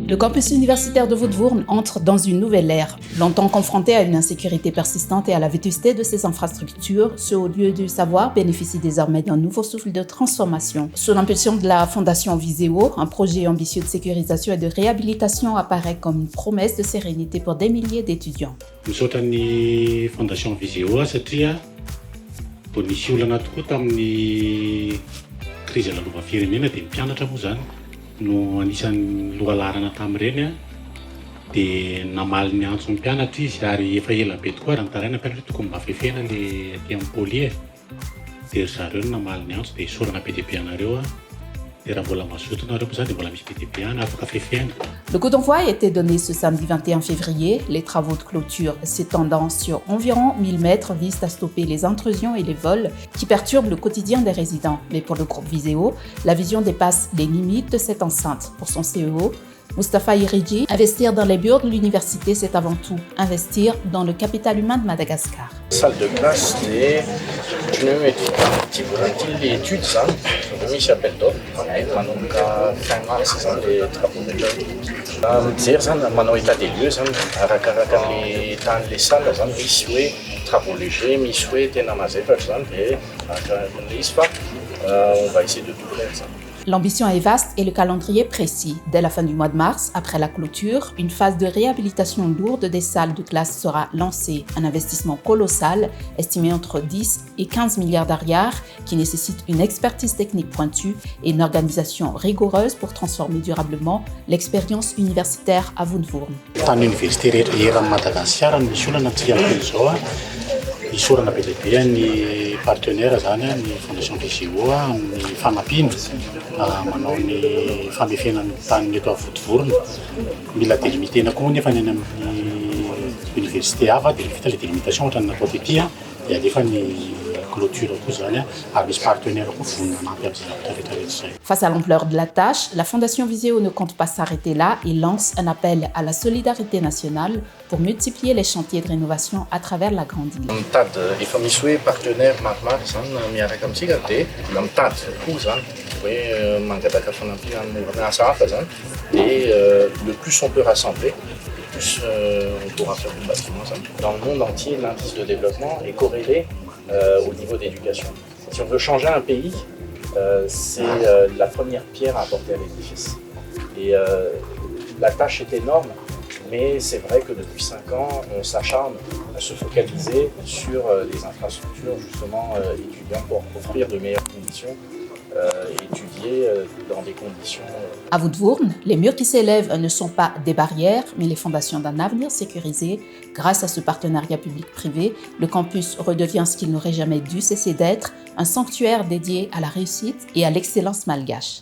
Le campus universitaire de Woodvoorn entre dans une nouvelle ère. Longtemps confronté à une insécurité persistante et à la vétusté de ses infrastructures, ce haut lieu du savoir bénéficie désormais d'un nouveau souffle de transformation. Sous l'impulsion de la Fondation Viseo, un projet ambitieux de sécurisation et de réhabilitation apparaît comme une promesse de sérénité pour des milliers d'étudiants. Misaotra ny Fondation Viseo satria mbo nisy olana tokoa tamin'ny krizy lalova-firenena dia ny mpianatra moa zany no anisan'ny lohalarana tamin'ireny dia namaly ny antso ny mpianatra izy ary efa ela be tokoa raha nitaraina mpianatra tokony mba fefena le aty amin'ny pôly dia ry zareo no namaly ny antso dia isorana PDP anareo dia raha mbola mazoto nareo moa zany dia mbola misy PDP afaka fefena. Le coup d'envoi a été donné ce samedi 21 février. Les travaux de clôture s'étendant sur environ 1000 mètres visent à stopper les intrusions et les vols qui perturbent le quotidien des résidents. Mais pour le groupe Viseo, la vision dépasse les limites de cette enceinte. Pour son CEO, Moustapha Irigi, investir dans les bureaux de l'université, c'est avant tout investir dans le capital humain de Madagascar. Salle de classe, c'est une étude, ça. Il s'appelle Dom. Fin mars, c'est les travaux de l'étude. État des lieux, les salles, travaux légers, on va essayer de tout faire ça. L'ambition est vaste et le calendrier précis. Dès la fin du mois de mars, après la clôture, une phase de réhabilitation lourde des salles de classe sera lancée. Un investissement colossal, estimé entre 10 et 15 milliards d'ariars, qui nécessite une expertise technique pointue et une organisation rigoureuse pour transformer durablement l'expérience universitaire à Woodvoorn. Isorana PDP ny partenaire zany ny Fondation Viseo ny fanampiana manao ny famefenany tany eto Woodvoorn. Mila delimitena koa nefa ny amin'ny université hafa dia vita le délimitation ohatran'ny natao tety dia alefa ny clôture koa zany ary misy partenaire koa vonona manampy amin'izay zavatra rehetrarehetra. Face à l'ampleur de la tâche, la Fondation Viseo ne compte pas s'arrêter là et lance un appel à la solidarité nationale pour multiplier les chantiers de rénovation à travers la grande île. Mitady efa misy hoe partenaire maromaro zany miaraka amintsika dia mitady koa zany hoe mangataka fanampiana asa hafa zany et le plus on peut rassembler, le plus on pourra faire du bâtiment. Dans le monde entier, l'indice de développement est corrélé au niveau d'éducation. Si on veut changer un pays, c'est la première pierre à apporter à l'édifice. Et la tâche est énorme, mais c'est vrai que depuis 5 ans, on s'acharne à se focaliser sur les infrastructures justement étudiantes pour offrir de meilleures conditions. Étudier dans des conditions... À Woodvoorn, les murs qui s'élèvent ne sont pas des barrières, mais les fondations d'un avenir sécurisé. Grâce à ce partenariat public-privé, le campus redevient ce qu'il n'aurait jamais dû cesser d'être, un sanctuaire dédié à la réussite et à l'excellence malgache.